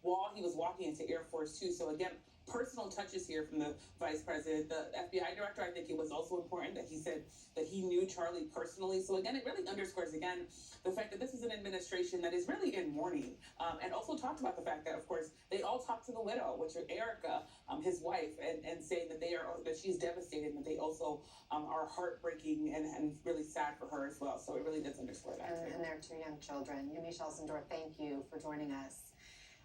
while he was walking into Air Force Two. So again, personal touches here from the vice president. The FBI director, I think it was also important that he said that he knew Charlie personally. So again, it really underscores again the fact that this is an administration that is really in mourning, and also talked about the fact that, of course, they all talked to the widow, which is Erica, his wife, and saying that that she's devastated, and that they also are heartbreaking and really sad for her as well. So it really does underscore that. And their two young children. Yumi Schelsendorf, thank you for joining us.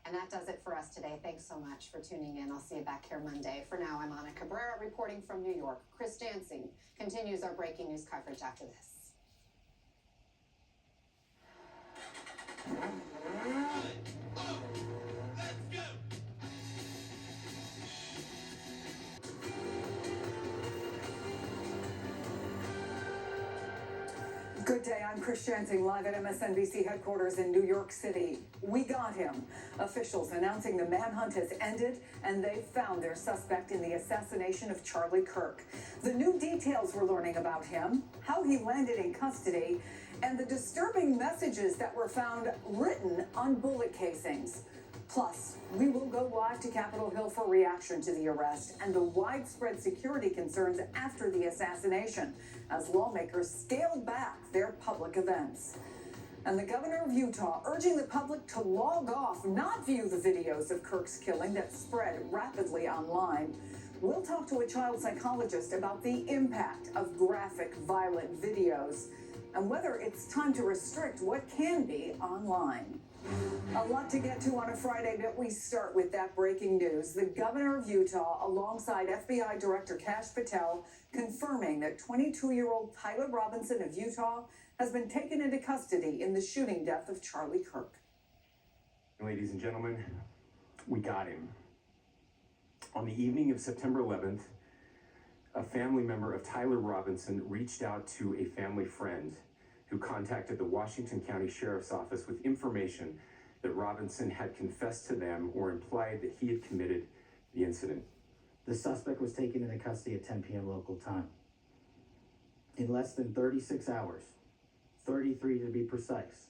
And that does it for us today. Thanks so much for tuning in. I'll see you back here Monday. For now, I'm Ana Cabrera reporting from New York. Chris Dancing continues our breaking news coverage after this. Good day, I'm Chris Dancing, live at MSNBC headquarters in New York City. We got him. Officials announcing the manhunt has ended and they've found their suspect in the assassination of Charlie Kirk. The new details we're learning about him, how he landed in custody, and the disturbing messages that were found written on bullet casings. Plus, we will go live to Capitol Hill for reaction to the arrest and the widespread security concerns after the assassination as lawmakers scaled back their public events. And the governor of Utah urging the public to log off, not view the videos of Kirk's killing that spread rapidly online. We'll talk to a child psychologist about the impact of graphic, violent videos and whether it's time to restrict what can be online. A lot to get to on a Friday, but we start with that breaking news. The governor of Utah, alongside FBI Director Kash Patel, confirming that 22-year-old Tyler Robinson of Utah has been taken into custody in the shooting death of Charlie Kirk. Ladies and gentlemen, we got him. On the evening of September 11th, a family member of Tyler Robinson reached out to a family friend who contacted the Washington County Sheriff's Office with information that Robinson had confessed to them or implied that he had committed the incident. The suspect was taken into custody at 10 p.m. local time. In less than 36 hours, 33 to be precise,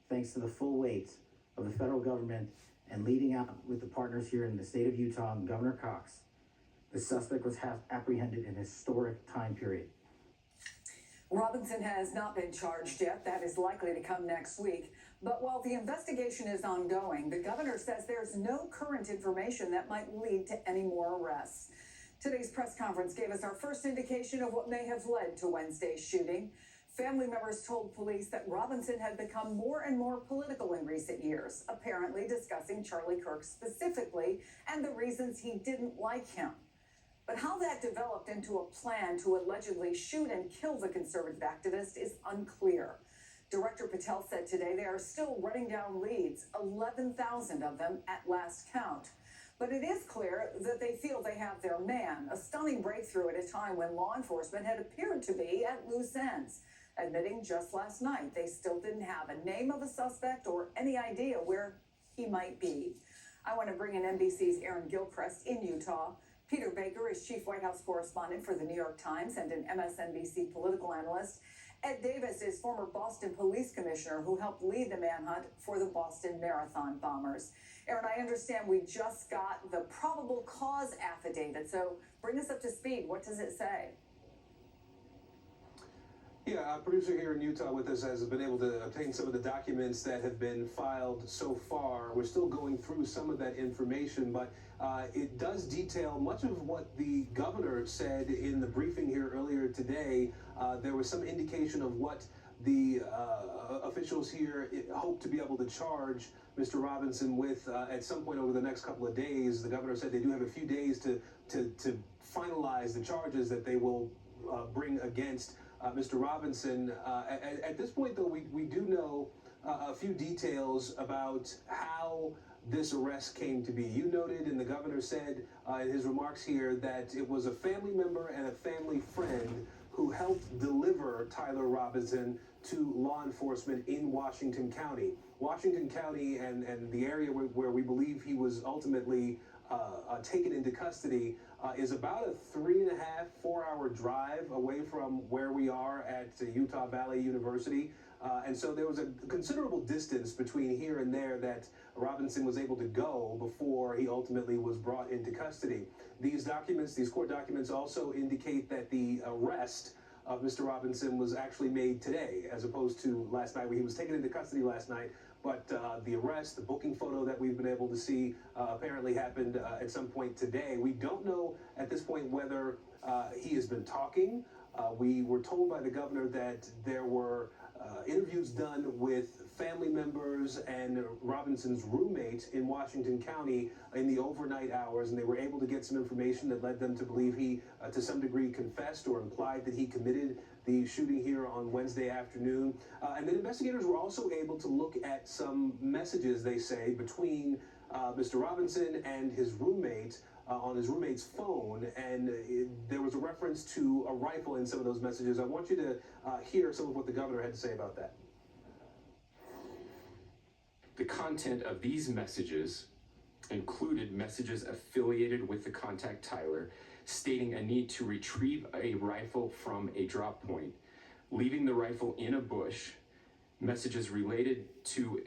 thanks to the full weight of the federal government and leading out with the partners here in the state of Utah and Governor Cox, the suspect was apprehended in a historic time period. Robinson has not been charged yet. That is likely to come next week. But while the investigation is ongoing, the governor says there's no current information that might lead to any more arrests. Today's press conference gave us our first indication of what may have led to Wednesday's shooting. Family members told police that Robinson had become more and more political in recent years, apparently discussing Charlie Kirk specifically and the reasons he didn't like him. But how that developed into a plan to allegedly shoot and kill the conservative activist is unclear. Director Patel said today they are still running down leads, 11,000 of them at last count. But it is clear that they feel they have their man, a stunning breakthrough at a time when law enforcement had appeared to be at loose ends, admitting just last night they still didn't have a name of a suspect or any idea where he might be. I want to bring in NBC's Aaron Gilchrist in Utah. Peter Baker is chief White House correspondent for the New York Times and an MSNBC political analyst. Ed Davis is former Boston police commissioner who helped lead the manhunt for the Boston Marathon bombers. Aaron, I understand we just got the probable cause affidavit, so bring us up to speed. What does it say? Yeah, our producer here in Utah with us has been able to obtain some of the documents that have been filed so far. We're still going through some of that information, but it does detail much of what the governor said in the briefing here earlier today. There was some indication of what the officials here hope to be able to charge Mr. Robinson with at some point over the next couple of days. The governor said they do have a few days to finalize the charges that they will bring against Mr. Robinson. At this point, though, we do know a few details about how this arrest came to be. You noted, and the governor said in his remarks here, that it was a family member and a family friend who helped deliver Tyler Robinson to law enforcement in Washington County. Washington County and the area where we believe he was ultimately taken into custody is about a 3.5-4 hour drive away from where we are at Utah Valley University. And so there was a considerable distance between here and there that Robinson was able to go before he ultimately was brought into custody. These documents, these court documents, also indicate that the arrest of Mr. Robinson was actually made today, as opposed to last night, where he was taken into custody last night. But the arrest, the booking photo that we've been able to see apparently happened at some point today. We don't know at this point whether he has been talking. We were told by the governor that there were interviews done with family members and Robinson's roommate in Washington County in the overnight hours, and they were able to get some information that led them to believe he, to some degree, confessed or implied that he committed the shooting here on Wednesday afternoon. And then investigators were also able to look at some messages, they say, between Mr. Robinson and his roommate on his roommate's phone, and there was a reference to a rifle in some of those messages. I want you to hear some of what the governor had to say about that. The content of these messages included messages affiliated with the contact Tyler, stating a need to retrieve a rifle from a drop point, leaving the rifle in a bush, messages related to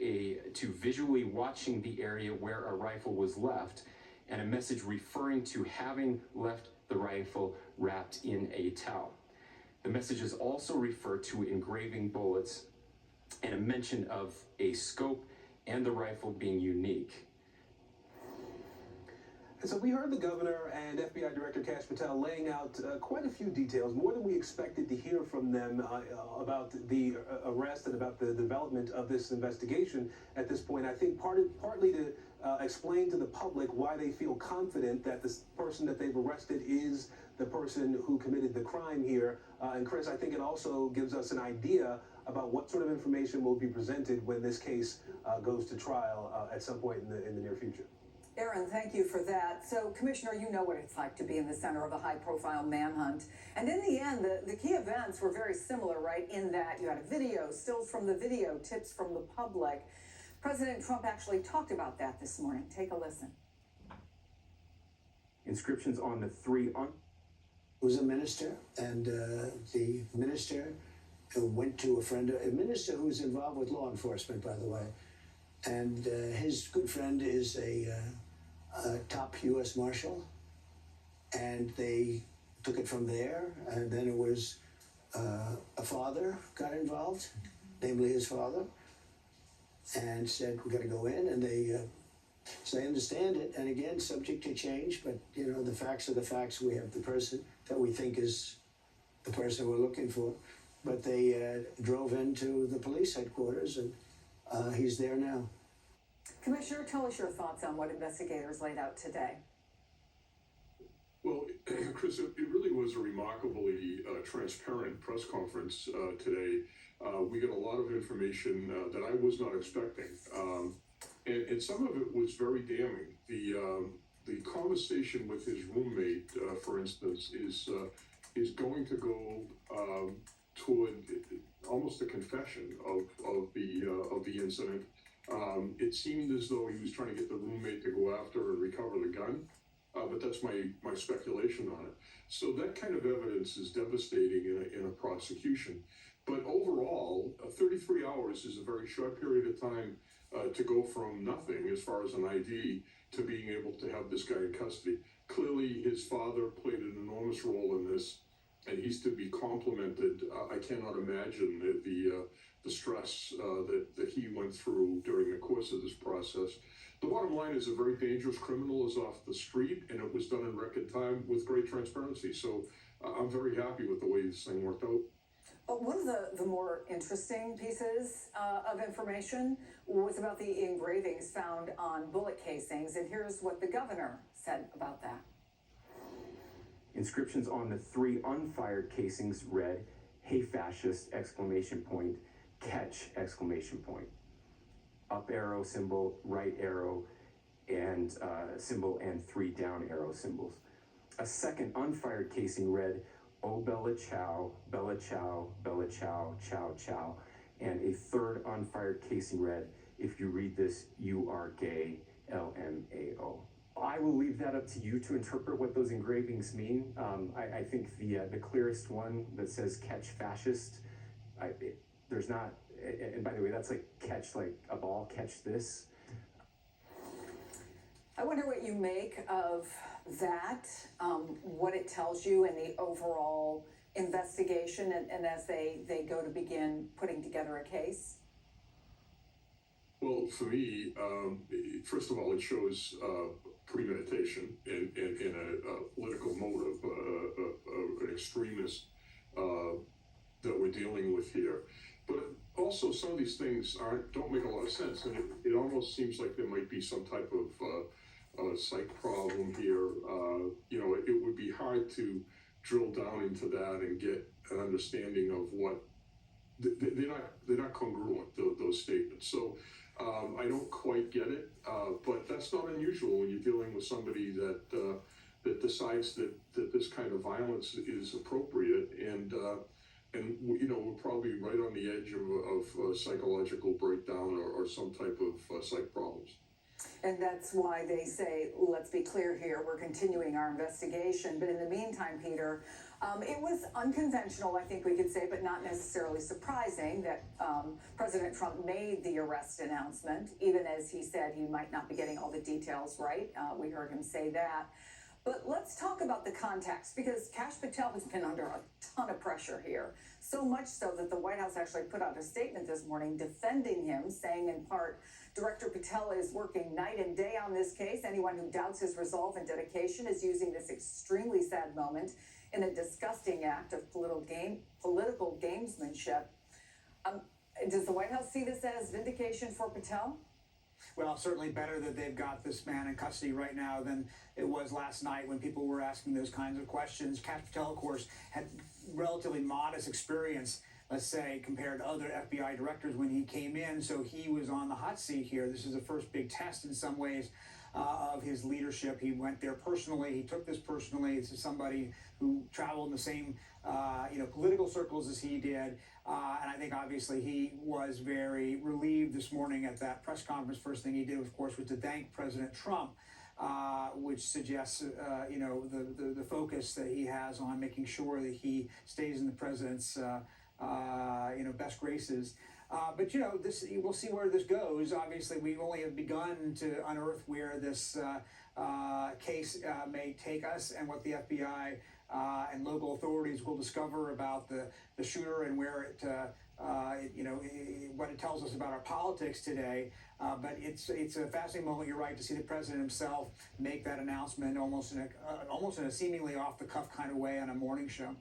visually watching the area where a rifle was left, and a message referring to having left the rifle wrapped in a towel. The messages also refer to engraving bullets and a mention of a scope and the rifle being unique. And so we heard the governor and FBI Director Kash Patel laying out quite a few details, more than we expected to hear from them about the arrest and about the development of this investigation at this point. I think partly to explain to the public why they feel confident that this person that they've arrested is the person who committed the crime here. And Chris, I think it also gives us an idea about what sort of information will be presented when this case goes to trial at some point in the near future. Aaron, thank you for that. So, Commissioner, you know what it's like to be in the center of a high-profile manhunt. And in the end, the key events were very similar, right, in that you had a video, stills from the video, tips from the public. President Trump actually talked about that this morning. Take a listen. Inscriptions on the three was a minister, and the minister went to a minister who's involved with law enforcement, by the way, and his good friend is a top U.S. Marshal, and they took it from there, and then it was a father got involved, namely his father, and said, we got to go in, and so they understand it, and again, subject to change, but, you know, the facts are the facts. We have the person that we think is the person we're looking for, but they drove into the police headquarters, and he's there now. Commissioner, tell us your thoughts on what investigators laid out today. Well, Chris, it really was a remarkably transparent press conference today. We got a lot of information that I was not expecting. And some of it was very damning. The conversation with his roommate, for instance, is going to go toward almost a confession of the incident. It seemed as though he was trying to get the roommate to go after and recover the gun, but that's my speculation on it. So that kind of evidence is devastating in a prosecution. But overall, 33 hours is a very short period of time to go from nothing as far as an ID to being able to have this guy in custody. Clearly, his father played an enormous role in this, and he's to be complimented. I cannot imagine the stress that he went through during the course of this process. The bottom line is a very dangerous criminal is off the street, and it was done in record time with great transparency. So I'm very happy with the way this thing worked out. But one of the more interesting pieces of information was about the engravings found on bullet casings, and here's what the governor said about that. Inscriptions on the three unfired casings read, "Hey fascist!" exclamation point, "Catch!" exclamation point. Up arrow symbol, right arrow, and symbol, and three down arrow symbols. A second unfired casing read, "Oh Bella Ciao, Bella Ciao, Bella Ciao, Ciao Ciao," and a third unfired casing read, "If you read this, you are gay, LMAO." I will leave that up to you to interpret what those engravings mean. I think the clearest one that says "Catch Fascist," there's not and by the way, that's like catch like a ball, catch this. I wonder what you make of that, what it tells you in the overall investigation and as they go to begin putting together a case. Well, for me, first of all, it shows premeditation and a political motive, an extremist that we're dealing with here. But also, some of these things don't make a lot of sense, and it almost seems like there might be some type of psych problem here. It would be hard to drill down into that and get an understanding of what they're not congruent, those statements. So I don't quite get it, but that's not unusual when you're dealing with somebody that decides that this kind of violence is appropriate, and we're probably right on the edge of psychological breakdown or some type of psych problems. And that's why they say, let's be clear here, we're continuing our investigation. But in the meantime, Peter, it was unconventional, I think we could say, but not necessarily surprising that President Trump made the arrest announcement, even as he said he might not be getting all the details right. We heard him say that. But let's talk about the context, because Kash Patel has been under a ton of pressure here. So much so that the White House actually put out a statement this morning defending him, saying in part, Director Patel is working night and day on this case. Anyone who doubts his resolve and dedication is using this extremely sad moment in a disgusting act of political gamesmanship. Does the White House see this as vindication for Patel? Well, certainly better that they've got this man in custody right now than it was last night when people were asking those kinds of questions. Kash Patel, of course, had relatively modest experience, let's say, compared to other FBI directors when he came in, so he was on the hot seat here. This is the first big test in some ways of his leadership. He went there personally. He took this personally. This is somebody who traveled in the same political circles as he did. And I think obviously he was very relieved this morning at that press conference. First thing he did, of course, was to thank President Trump, which suggests, the focus that he has on making sure that he stays in the president's, best graces. But we'll see where this goes. Obviously, we only have begun to unearth where this case may take us and what the FBI and local authorities will discover about the shooter and where what it tells us about our politics today. But it's a fascinating moment. You're right, to see the president himself make that announcement almost in a seemingly off the cuff kind of way on a morning show.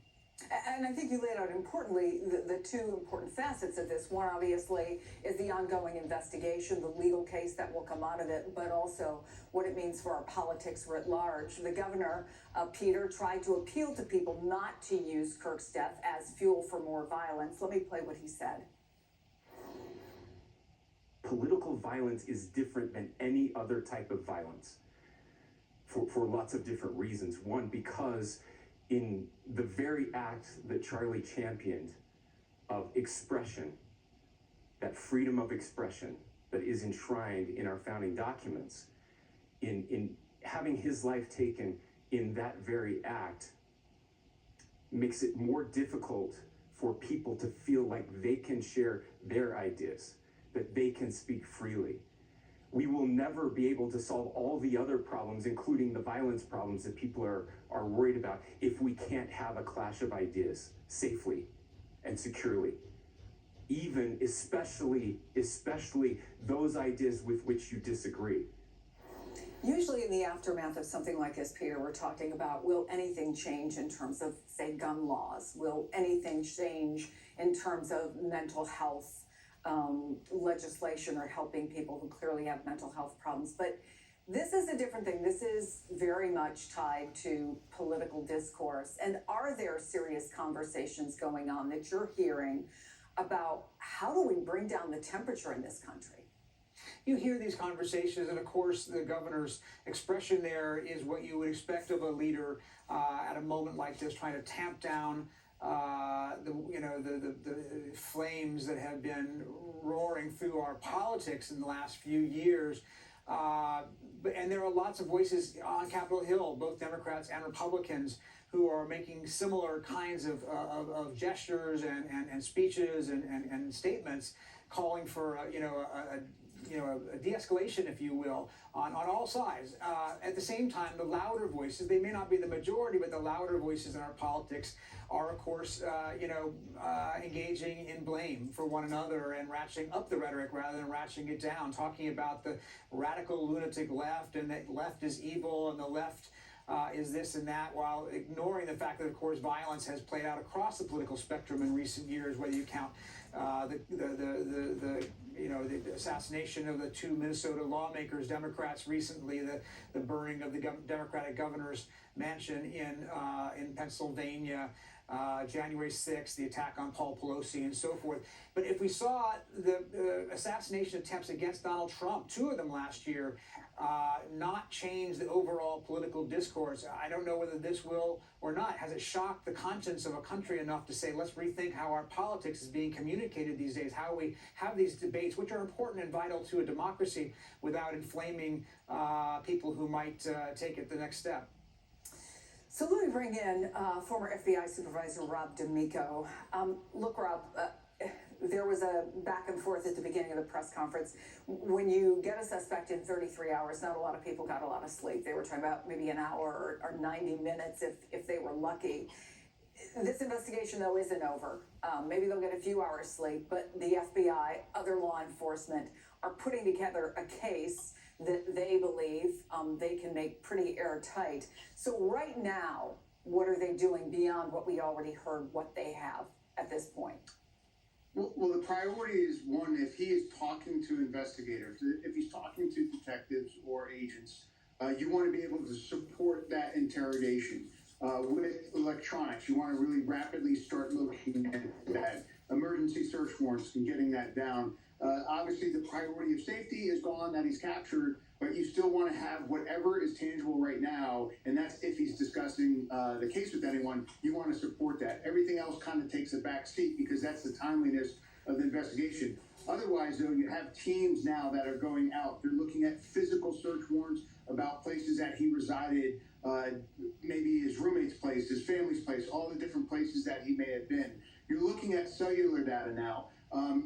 And I think you laid out importantly the two important facets of this. One, obviously, is the ongoing investigation, the legal case that will come out of it, but also what it means for our politics writ large. The governor, Peter, tried to appeal to people not to use Kirk's death as fuel for more violence. Let me play what he said. Political violence is different than any other type of violence for lots of different reasons. One, because in the very act that Charlie championed of expression, that freedom of expression that is enshrined in our founding documents, in having his life taken in that very act makes it more difficult for people to feel like they can share their ideas, that they can speak freely. We will never be able to solve all the other problems, including the violence problems that people are worried about, if we can't have a clash of ideas safely and securely. Especially those ideas with which you disagree. Usually in the aftermath of something like this, Peter, we're talking about, will anything change in terms of, say, gun laws? Will anything change in terms of mental health legislation or helping people who clearly have mental health problems? But this is a different thing. This is very much tied to political discourse. And are there serious conversations going on that you're hearing about how do we bring down the temperature in this country? You hear these conversations, and of course the governor's expression there is what you would expect of a leader at a moment like this, trying to tamp down the flames that have been roaring through our politics in the last few years. And there are lots of voices on Capitol Hill, both Democrats and Republicans, who are making similar kinds of gestures and speeches and statements, calling for a de-escalation, if you will, on all sides. At the same time, the louder voices, they may not be the majority, but the louder voices in our politics are, of course, engaging in blame for one another and ratcheting up the rhetoric rather than ratcheting it down, talking about the radical lunatic left and that left is evil and the left is this and that, while ignoring the fact that, of course, violence has played out across the political spectrum in recent years, whether you count the assassination of the two Minnesota lawmakers, Democrats recently, the burning of the Democratic governor's mansion in Pennsylvania, January 6th, the attack on Paul Pelosi, and so forth. But if we saw the assassination attempts against Donald Trump, two of them last year, not change the overall political discourse, I don't know whether this will or not. Has it shocked the conscience of a country enough to say, let's rethink how our politics is being communicated these days, how we have these debates, which are important and vital to a democracy, without inflaming people who might take it the next step? So let me bring in former FBI Supervisor Rob D'Amico. Look, Rob, there was a back and forth at the beginning of the press conference. When you get a suspect in 33 hours, not a lot of people got a lot of sleep. They were talking about maybe an hour or 90 minutes if they were lucky. This investigation, though, isn't over. Maybe they'll get a few hours sleep, but the FBI, other law enforcement, are putting together a case that they believe they can make pretty airtight. So right now, what are they doing beyond what we already heard, what they have at this point? Well, the priority is, one, if he is talking to investigators, if he's talking to detectives or agents, you want to be able to support that interrogation. With electronics, you want to really rapidly start looking at that. Emergency search warrants and getting that down. Obviously, the priority of safety is gone, that he's captured, but you still want to have whatever is tangible right now, and that's if he's discussing the case with anyone, you want to support that. Everything else kind of takes a back seat because that's the timeliness of the investigation. Otherwise, though, you have teams now that are going out. They're looking at physical search warrants about places that he resided, maybe his roommate's place, his family's place, all the different places that he may have been. You're looking at cellular data now.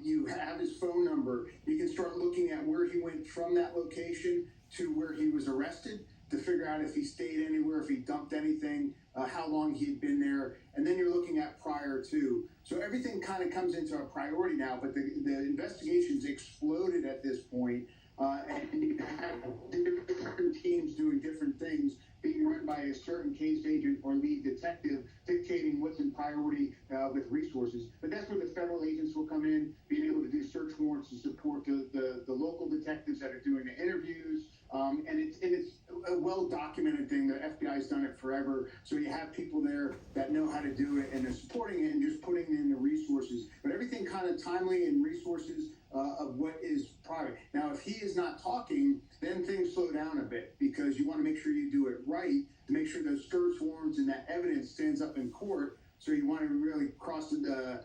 You have his phone number. You can start looking at where he went from that location to where he was arrested to figure out if he stayed anywhere, if he dumped anything, how long he had been there. And then you're looking at prior to. So everything kind of comes into a priority now, but the investigation's exploded at this point, and you have different teams doing different things, being run by a certain case agent or lead detective, dictating what's in priority with resources. But that's where the federal agents will come in, being able to do search warrants to support the local detectives that are doing the interviews. And it's a well-documented thing. The FBI's done it forever. So you have people there that know how to do it, and they're supporting it and just putting in the resources. But everything kind of timely and resources of what is private. Now, if he is not talking, then things slow down a bit because you want to make sure you do it right to make sure those search warrants and that evidence stands up in court. So you want to really cross the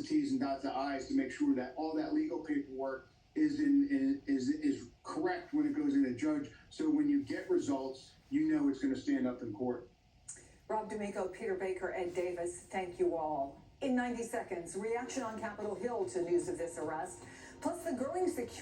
T's and dot the I's to make sure that all that legal paperwork is correct when it goes in a judge. So when you get results, you know it's going to stand up in court. Rob D'Amico, Peter Baker, Ed Davis, thank you all. In 90 seconds, reaction on Capitol Hill to news of this arrest, plus the growing security.